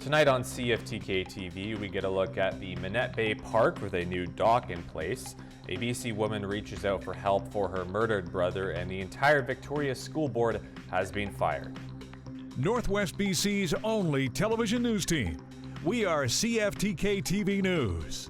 Tonight on CFTK-TV, we get a look at the Minette Bay Park with a new dock in place. A BC woman reaches out for help for her murdered brother, and the entire Victoria School Board has been fired. Northwest BC's only television news team. We are CFTK-TV News.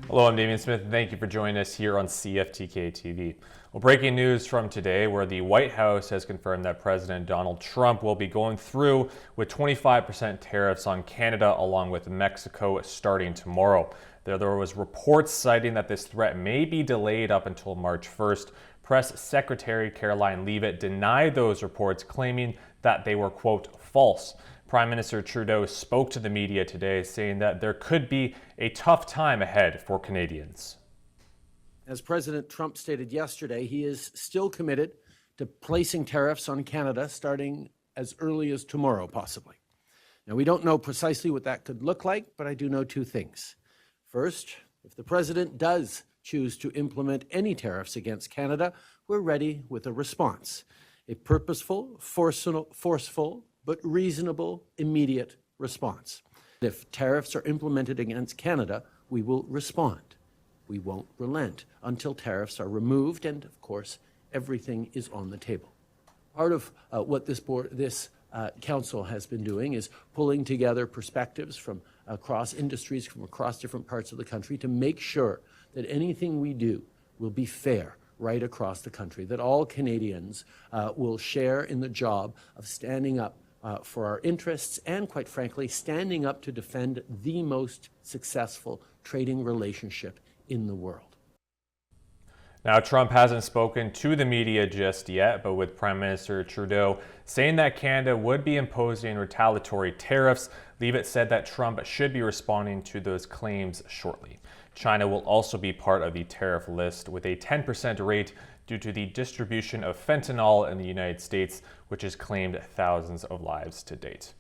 Hello, I'm Damien Smith, and thank you for joining us here on CFTK-TV. Well, breaking news from today, where the White House has confirmed that President Donald Trump will be going through with 25% tariffs on Canada along with Mexico starting tomorrow. There was reports citing that this threat may be delayed up until March 1st. Press Secretary Caroline Leavitt denied those reports, claiming that they were, quote, false. Prime Minister Trudeau spoke to the media today, saying that there could be a tough time ahead for Canadians. As President Trump stated yesterday, he is still committed to placing tariffs on Canada starting as early as tomorrow, possibly. Now, we don't know precisely what that could look like, but I do know two things. First, if the president does choose to implement any tariffs against Canada, we're ready with a response, a purposeful, forceful, but reasonable, immediate response. If tariffs are implemented against Canada, we will respond. We won't relent until tariffs are removed, and of course, everything is on the table. Part of what this council has been doing is pulling together perspectives from across industries, from across different parts of the country, to make sure that anything we do will be fair right across the country, that all Canadians will share in the job of standing up for our interests and, quite frankly, standing up to defend the most successful trading relationship in the world. Now, Trump hasn't spoken to the media just yet, but with Prime Minister Trudeau saying that Canada would be imposing retaliatory tariffs, Leavitt said that Trump should be responding to those claims shortly. China will also be part of the tariff list with a 10% rate due to the distribution of fentanyl in the United States, which has claimed thousands of lives to date.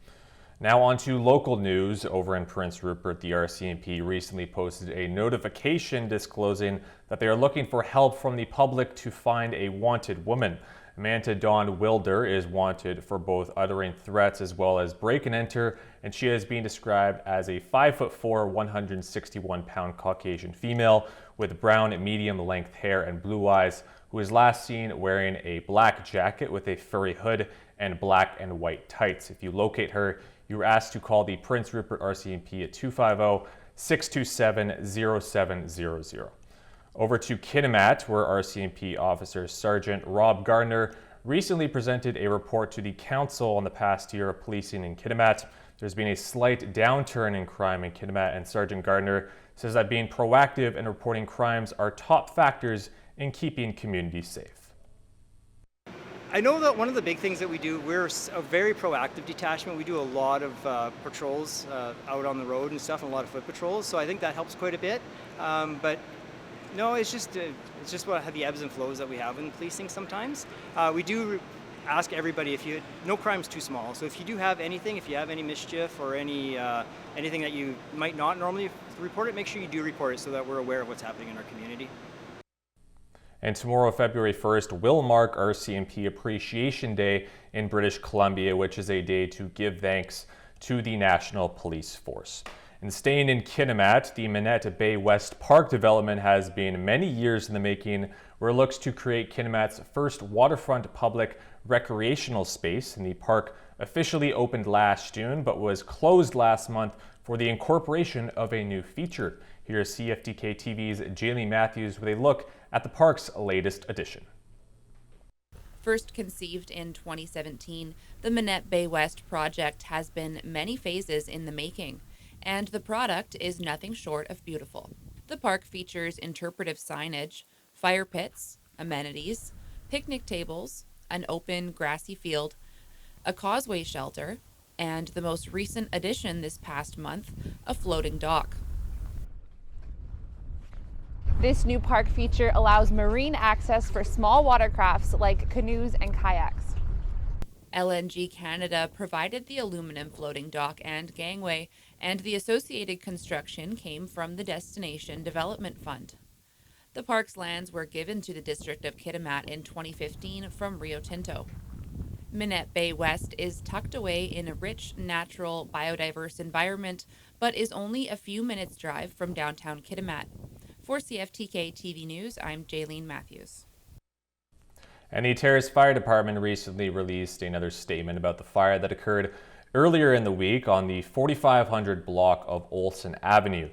Now on to local news. Over in Prince Rupert, the RCMP recently posted a notification disclosing that they are looking for help from the public to find a wanted woman. Amanda Dawn Wilder is wanted for both uttering threats as well as break and enter, and she is being described as a 5'4", 161-pound Caucasian female with brown medium-length hair and blue eyes, who was last seen wearing a black jacket with a furry hood and black and white tights. If you locate her, you are asked to call the Prince Rupert RCMP at 250-627-0700. Over to Kitimat, where RCMP Officer Sergeant Rob Gardner recently presented a report to the Council on the past year of policing in Kitimat. There's been a slight downturn in crime in Kitimat, and Sergeant Gardner says that being proactive and reporting crimes are top factors in keeping communities safe. I know that one of the big things that we do, we're a very proactive detachment. We do a lot of patrols out on the road and stuff, and a lot of foot patrols, so I think that helps quite a bit. But no, it's just what the ebbs and flows that we have in policing sometimes. We do ask everybody, no crime's too small, so if you do have anything, if you have any mischief or anything that you might not normally report it, make sure you do report it so that we're aware of what's happening in our community. And tomorrow, February 1st, will mark RCMP Appreciation Day in British Columbia, which is a day to give thanks to the National Police Force. And staying in Kitimat, the Minette Bay West Park development has been many years in the making, where it looks to create Kitimat's first waterfront public recreational space. And the park officially opened last June, but was closed last month for the incorporation of a new feature. Here's CFTK-TV's Jaylee Matthews with a look at the park's latest addition. First conceived in 2017, the Minette Bay West project has been many phases in the making, and the product is nothing short of beautiful. The park features interpretive signage, fire pits, amenities, picnic tables, an open grassy field, a causeway shelter, and the most recent addition this past month, a floating dock. This new park feature allows marine access for small watercrafts like canoes and kayaks. LNG Canada provided the aluminum floating dock and gangway, and the associated construction came from the Destination Development Fund. The park's lands were given to the District of Kitimat in 2015 from Rio Tinto. Minette Bay West is tucked away in a rich, natural, biodiverse environment, but is only a few minutes' drive from downtown Kitimat. For CFTK-TV News, I'm Jaylene Matthews. And the Terrace Fire Department recently released another statement about the fire that occurred earlier in the week on the 4500 block of Olson Avenue.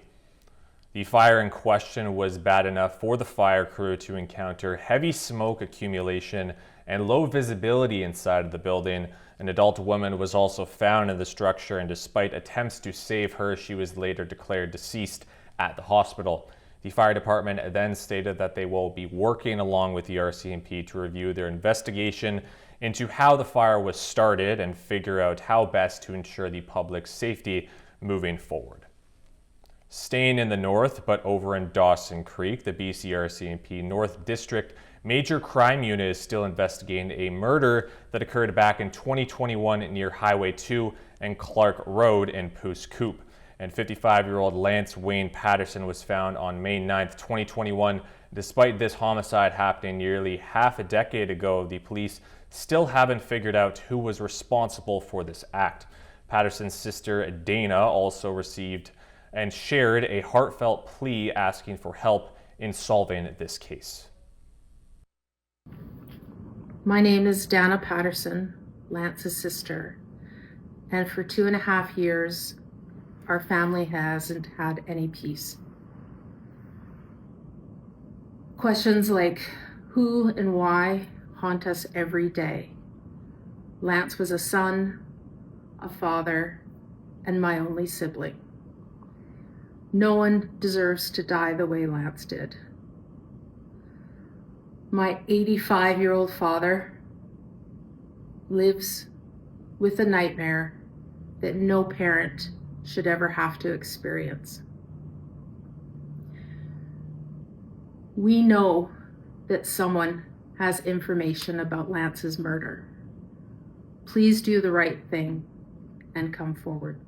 The fire in question was bad enough for the fire crew to encounter heavy smoke accumulation and low visibility inside of the building. An adult woman was also found in the structure, and despite attempts to save her, she was later declared deceased at the hospital. The fire department then stated that they will be working along with the RCMP to review their investigation into how the fire was started and figure out how best to ensure the public's safety moving forward. Staying in the north, but over in Dawson Creek, the BC RCMP North District Major Crime Unit is still investigating a murder that occurred back in 2021 near Highway 2 and Clark Road in Pouce Coupe. And 55-year-old Lance Wayne Patterson was found on May 9th, 2021. Despite this homicide happening nearly half a decade ago, the police still haven't figured out who was responsible for this act. Patterson's sister Dana also received and shared a heartfelt plea asking for help in solving this case. My name is Dana Patterson, Lance's sister, and for 2.5 years, our family hasn't had any peace. Questions like who and why haunt us every day. Lance was a son, a father, and my only sibling. No one deserves to die the way Lance did. My 85-year-old father lives with a nightmare that no parent should ever have to experience. We know that someone has information about Lance's murder. Please do the right thing and come forward.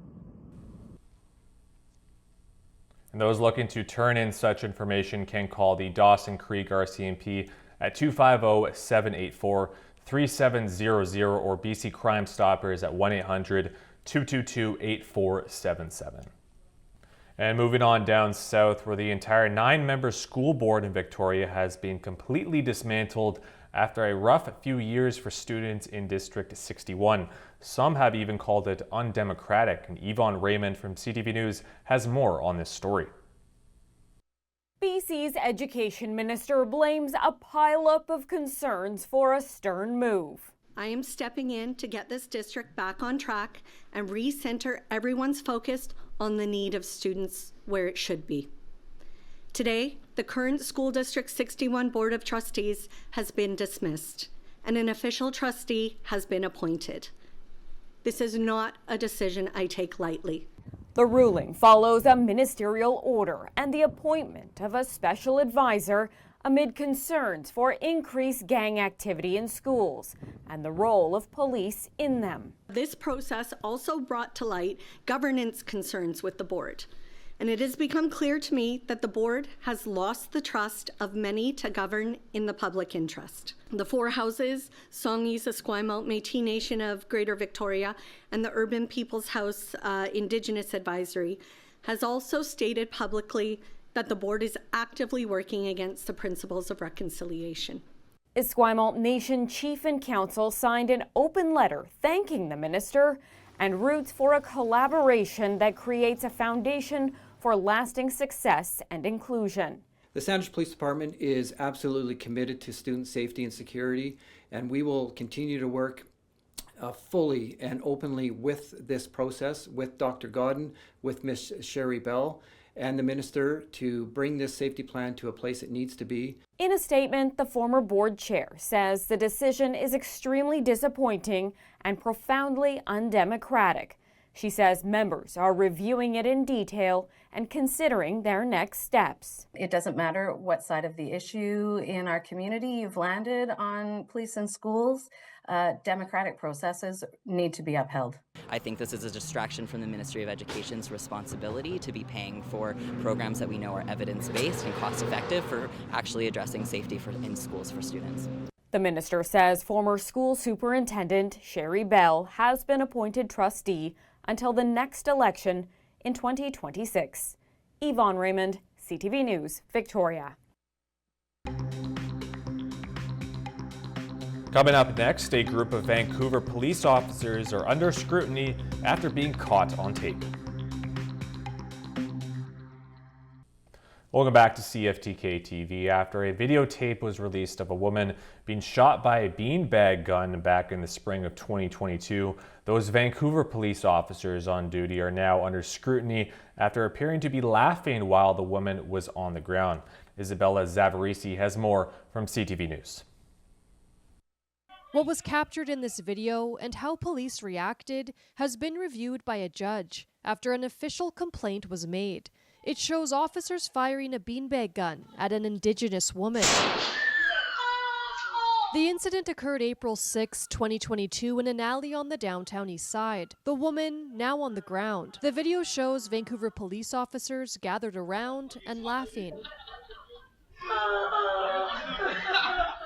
And those looking to turn in such information can call the Dawson Creek RCMP at 250-784-3700 or BC Crime Stoppers at 1-800-222-8477. And moving on down south, where the entire 9-member school board in Victoria has been completely dismantled after a rough few years for students in District 61. Some have even called it undemocratic, and Yvonne Raymond from CTV News has more on this story. BC's Education Minister blames a pileup of concerns for a stern move. I am stepping in to get this district back on track and recenter everyone's focus on the need of students where it should be. Today, the current School District 61 Board of Trustees has been dismissed and an official trustee has been appointed. This is not a decision I take lightly. The ruling follows a ministerial order and the appointment of a special advisor amid concerns for increased gang activity in schools and the role of police in them. This process also brought to light governance concerns with the board, and it has become clear to me that the board has lost the trust of many to govern in the public interest. The 4 houses, Songhees Esquimalt Métis Nation of Greater Victoria and the Urban People's House Indigenous Advisory has also stated publicly that the board is actively working against the principles of reconciliation. Esquimalt Nation Chief and Council signed an open letter thanking the minister and roots for a collaboration that creates a foundation for lasting success and inclusion. The Sandwich Police Department is absolutely committed to student safety and security, and we will continue to work fully and openly with this process, with Dr. Godden, with Ms. Sherry Bell, and the minister to bring this safety plan to a place it needs to be. In a statement, the former board chair says the decision is extremely disappointing and profoundly undemocratic. She says members are reviewing it in detail and considering their next steps. It doesn't matter what side of the issue in our community you've landed on police and schools, democratic processes need to be upheld. I think this is a distraction from the Ministry of Education's responsibility to be paying for programs that we know are evidence-based and cost-effective for actually addressing safety in schools for students. The minister says former school superintendent Sherry Bell has been appointed trustee until the next election in 2026. Yvonne Raymond, CTV News, Victoria. Coming up next, a group of Vancouver police officers are under scrutiny after being caught on tape. Welcome back to CFTK-TV. After a videotape was released of a woman being shot by a beanbag gun back in the spring of 2022, those Vancouver police officers on duty are now under scrutiny after appearing to be laughing while the woman was on the ground. Isabella Zavarisi has more from CTV News. What was captured in this video and how police reacted has been reviewed by a judge after an official complaint was made. It shows officers firing a beanbag gun at an Indigenous woman. The incident occurred April 6, 2022 in an alley on the downtown east side. The woman now on the ground. The video shows Vancouver police officers gathered around and laughing.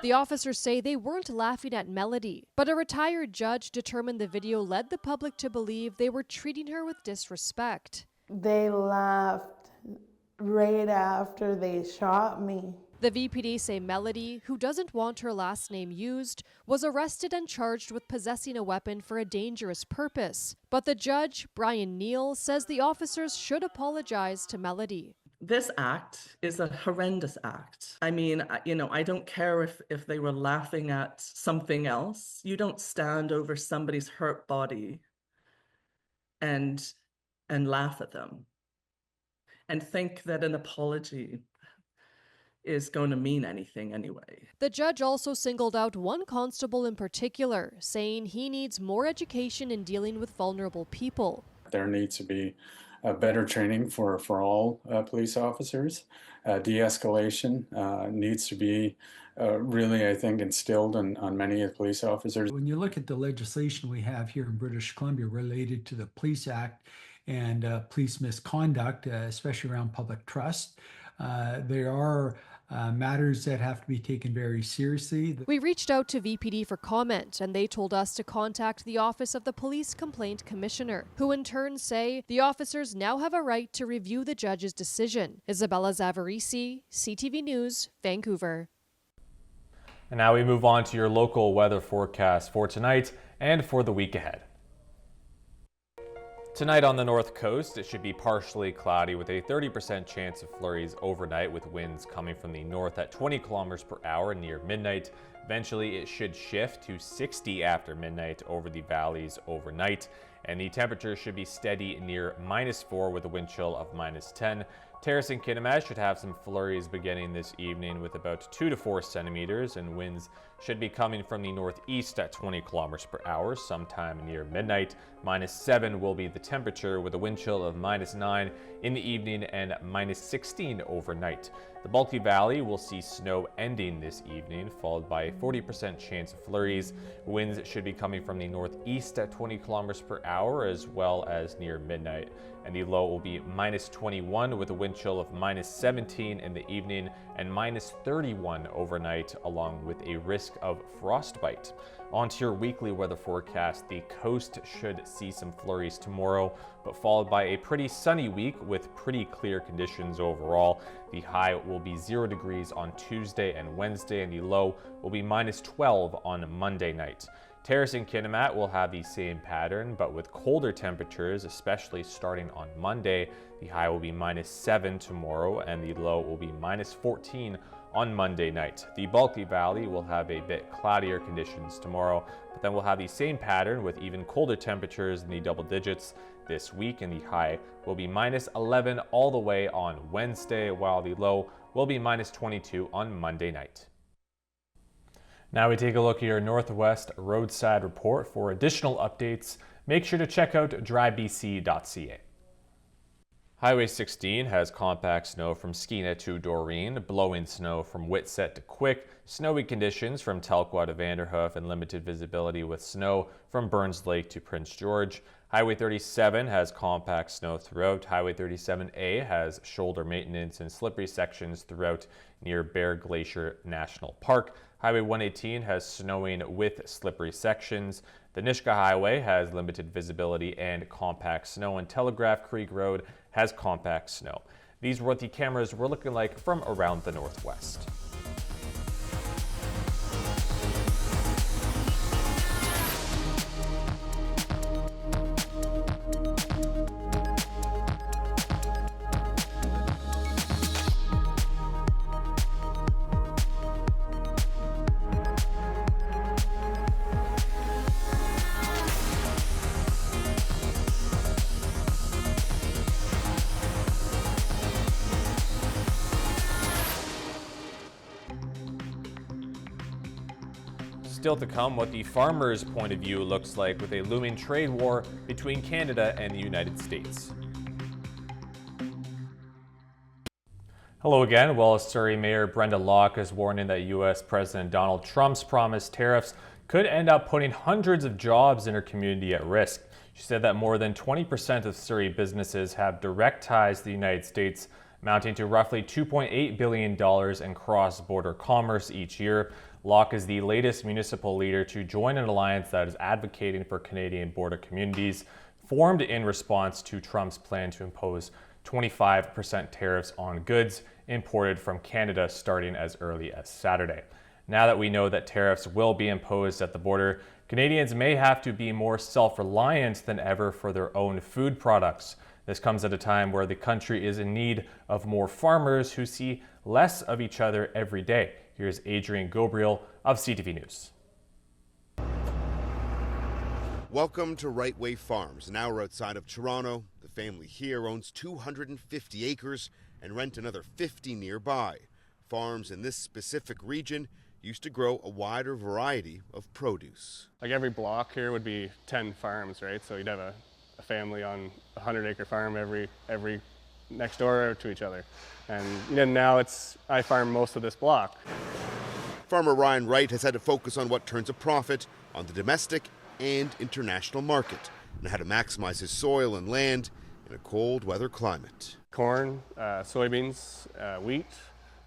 The officers say they weren't laughing at Melody, but a retired judge determined the video led the public to believe they were treating her with disrespect. They laughed right after they shot me. The VPD say Melody, who doesn't want her last name used, was arrested and charged with possessing a weapon for a dangerous purpose. But the judge, Brian Neal, says the officers should apologize to Melody. This act is a horrendous act. I mean, I don't care if they were laughing at something else. You don't stand over somebody's hurt body and laugh at them and think that an apology is going to mean anything anyway. The judge also singled out one constable in particular, saying he needs more education in dealing with vulnerable people. There needs to be better training for all police officers. De-escalation needs to be really, I think, instilled on many of the police officers. When you look at the legislation we have here in British Columbia related to the Police Act and police misconduct, especially around public trust, there are matters that have to be taken very seriously. We reached out to VPD for comment, and they told us to contact the Office of the Police Complaint Commissioner, who in turn say the officers now have a right to review the judge's decision. Isabella Zavarisi, CTV News, Vancouver. And now we move on to your local weather forecast for tonight and for the week ahead. Tonight on the north coast, it should be partially cloudy with a 30% chance of flurries overnight, with winds coming from the north at 20 kilometers per hour near midnight. Eventually, it should shift to 60 after midnight over the valleys overnight, and the temperature should be steady near -4 with a wind chill of -10. Terrace and Kitimat should have some flurries beginning this evening with about 2 to 4 centimeters, and winds should be coming from the northeast at 20 kilometers per hour sometime near midnight. -7 will be the temperature with a wind chill of -9 in the evening and -16 overnight. The Bulkley Valley will see snow ending this evening, followed by a 40% chance of flurries. Winds should be coming from the northeast at 20 kilometers per hour as well as near midnight. And the low will be -21 with a wind chill of -17 in the evening and -31 overnight, along with a risk of frostbite. On to your weekly weather forecast. The coast should see some flurries tomorrow, but followed by a pretty sunny week with pretty clear conditions overall. The high will be 0 degrees on Tuesday and Wednesday, and the low will be -12 on Monday night. Terrace and Kitimat will have the same pattern, but with colder temperatures, especially starting on Monday. The high will be -7 tomorrow, and the low will be -14 on Monday night. The Bulkley Valley will have a bit cloudier conditions tomorrow, but then we'll have the same pattern with even colder temperatures in the double digits this week, and the high will be -11 all the way on Wednesday, while the low will be -22 on Monday night. Now we take a look at your Northwest Roadside Report. For additional updates, make sure to check out drybc.ca. Highway 16 has compact snow from Skeena to Doreen, blowing snow from Whitsett to Quick, snowy conditions from Telkwa to Vanderhoof, and limited visibility with snow from Burns Lake to Prince George. Highway 37 has compact snow throughout. Highway 37A has shoulder maintenance and slippery sections throughout near Bear Glacier National Park. Highway 118 has snowing with slippery sections. The Nisga'a Highway has limited visibility and compact snow, and Telegraph Creek Road has compact snow. These were what the cameras were looking like from around the Northwest. Still to come, what the farmers' point of view looks like with a looming trade war between Canada and the United States. Hello again. Well, Surrey Mayor Brenda Locke is warning that U.S. President Donald Trump's promised tariffs could end up putting hundreds of jobs in her community at risk. She said that more than 20% of Surrey businesses have direct ties to the United States, amounting to roughly $2.8 billion in cross-border commerce each year. Locke is the latest municipal leader to join an alliance that is advocating for Canadian border communities, formed in response to Trump's plan to impose 25% tariffs on goods imported from Canada starting as early as Saturday. Now that we know that tariffs will be imposed at the border, Canadians may have to be more self-reliant than ever for their own food products. This comes at a time where the country is in need of more farmers who see less of each other every day. Here's Adrian Gobriel of CTV News. Welcome to Right Way Farms, an hour outside of Toronto. The family here owns 250 acres and rent another 50 nearby. Farms in this specific region used to grow a wider variety of produce. Like every block here would be 10 farms, right? So you'd have a family on a 100-acre farm every next door to each other. And now I farm most of this block. Farmer Ryan Wright has had to focus on what turns a profit on the domestic and international market and how to maximize his soil and land in a cold weather climate. Corn, soybeans, wheat.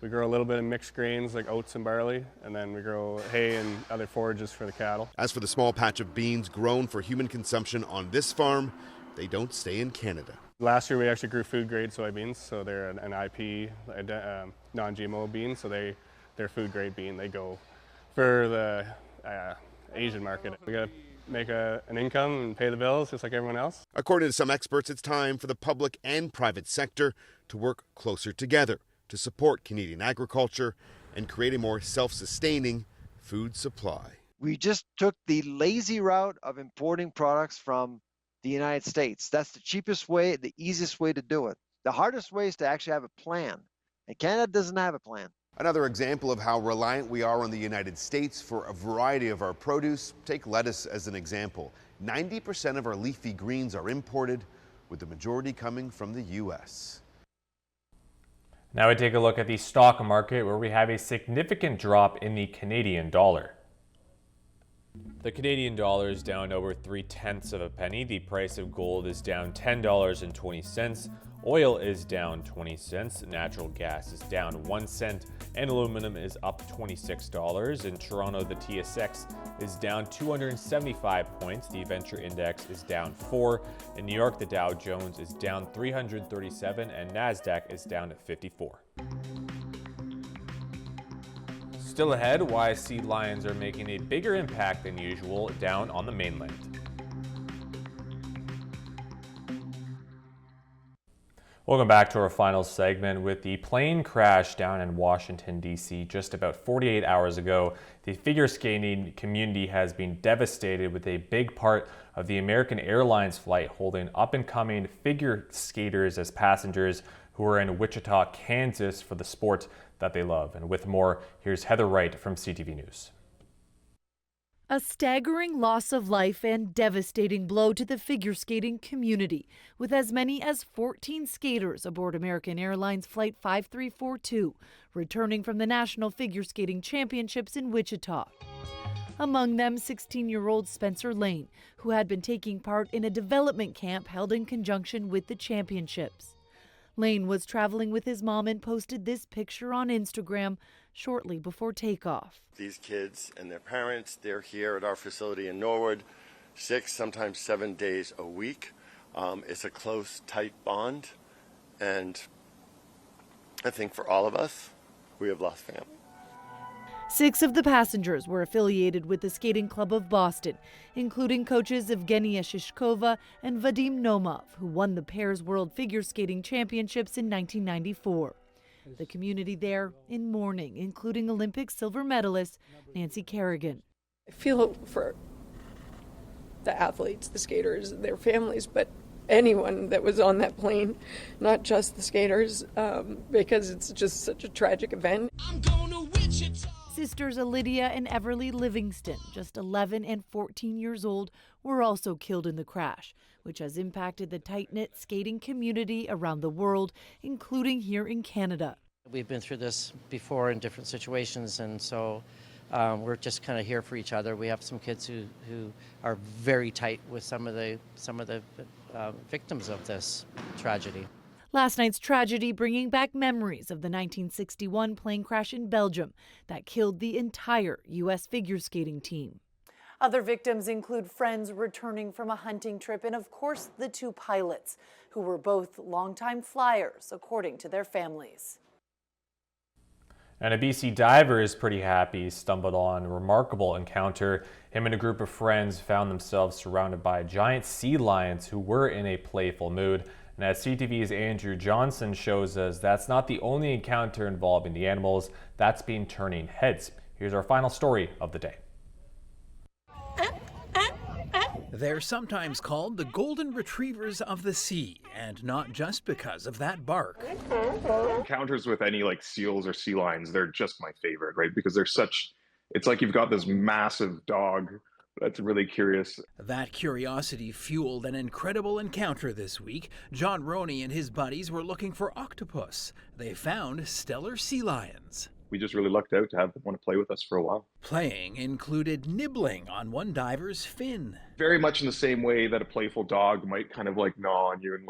We grow a little bit of mixed grains like oats and barley, and then we grow hay and other forages for the cattle. As for the small patch of beans grown for human consumption on this farm, they don't stay in Canada. Last year we actually grew food-grade soybeans, so they're an IP, non-GMO bean, so they're food-grade bean. They go for the Asian market. We got to make an income and pay the bills just like everyone else. According to some experts, it's time for the public and private sector to work closer together to support Canadian agriculture and create a more self-sustaining food supply. We just took the lazy route of importing products from the United States. That's the cheapest way, the easiest way to do it. The hardest way is to actually have a plan, and Canada doesn't have a plan. Another example of how reliant we are on the United States for a variety of our produce. Take lettuce as an example. 90% of our leafy greens are imported, with the majority coming from the U.S. Now we take a look at the stock market, where we have a significant drop in the Canadian dollar. The Canadian dollar is down over 0.3 of a penny. The price of gold is down $10.20. Oil is down 20 cents. Natural gas is down 1 cent. And aluminum is up $26. In Toronto, the TSX is down 275 points. The Venture Index is down 4. In New York, the Dow Jones is down 337 and NASDAQ is down 54. Still ahead, why sea lions are making a bigger impact than usual down on the mainland. Welcome back to our final segment. With the plane crash down in Washington, D.C. just about 48 hours ago, the figure skating community has been devastated, with a big part of the American Airlines flight holding up-and-coming figure skaters as passengers who are in Wichita, Kansas for the sport that they love. And with more, here's Heather Wright from CTV News. A staggering loss of life and devastating blow to the figure skating community, with as many as 14 skaters aboard American Airlines Flight 5342, returning from the National Figure Skating Championships in Wichita. Among them, 16-year-old Spencer Lane, who had been taking part in a development camp held in conjunction with the championships. Lane was traveling with his mom and posted this picture on Instagram, shortly before takeoff. These kids and their parents, they're here at our facility in Norwood 6, sometimes 7 days a week. It's a close, tight bond, and I think for all of us, we have lost family. 6 of the passengers were affiliated with the Skating Club of Boston, including coaches Evgenia Shishkova and Vadim Nomov, who won the pair's World Figure Skating Championships in 1994. The community there in mourning, including Olympic silver medalist Nancy Kerrigan. I feel for the athletes, the skaters, their families, but anyone that was on that plane, not just the skaters, because it's just such a tragic event. Sisters Lydia and Everly Livingston, just 11 and 14 years old, were also killed in the crash, which has impacted the tight-knit skating community around the world, including here in Canada. We've been through this before in different situations, and so we're just kind of here for each other. We have some kids who are very tight with some of the victims of this tragedy. Last night's tragedy bringing back memories of the 1961 plane crash in Belgium that killed the entire U.S. figure skating team. Other victims include friends returning from a hunting trip and, of course, the 2 pilots, who were both longtime flyers, according to their families. And a BC diver is pretty happy. He stumbled on a remarkable encounter. Him and a group of friends found themselves surrounded by giant sea lions who were in a playful mood. And as CTV's Andrew Johnson shows us, that's not the only encounter involving the animals that's been turning heads. Here's our final story of the day. They're sometimes called the golden retrievers of the sea, and not just because of that bark. Encounters with any seals or sea lions, they're just my favorite, right? Because it's like you've got this massive dog that's really curious. That curiosity fueled an incredible encounter this week. John Roney and his buddies were looking for octopus. They found stellar sea lions. We just really lucked out to have them want to play with us for a while. Playing included nibbling on one diver's fin. Very much in the same way that a playful dog might kind of gnaw on you, and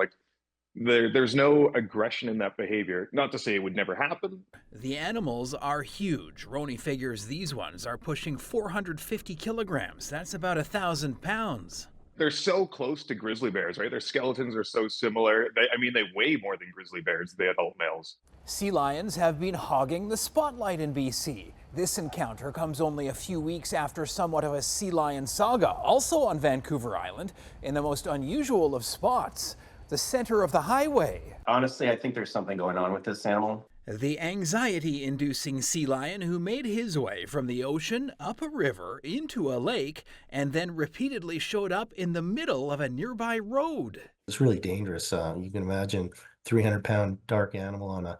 there's no aggression in that behavior. Not to say it would never happen. The animals are huge. Roney figures these ones are pushing 450 kilograms. That's about 1,000 pounds. They're so close to grizzly bears, right? Their skeletons are so similar. They weigh more than grizzly bears, the adult males. Sea lions have been hogging the spotlight in BC. This encounter comes only a few weeks after somewhat of a sea lion saga, also on Vancouver Island, in the most unusual of spots, the center of the highway. Honestly, I think there's something going on with this animal. The anxiety-inducing sea lion who made his way from the ocean, up a river, into a lake, and then repeatedly showed up in the middle of a nearby road. It's really dangerous. You can imagine 300-pound dark animal on a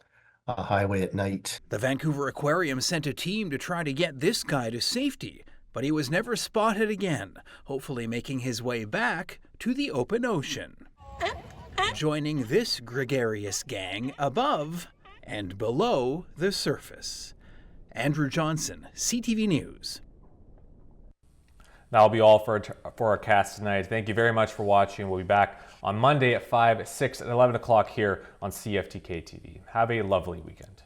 highway at night. The Vancouver Aquarium sent a team to try to get this guy to safety, but he was never spotted again, hopefully making his way back to the open ocean. Joining this gregarious gang above and below the surface. Andrew Johnson, CTV News. That'll be all for our cast tonight. Thank you very much for watching. We'll be back on Monday at 5, 6, and 11 o'clock here on CFTK-TV. Have a lovely weekend.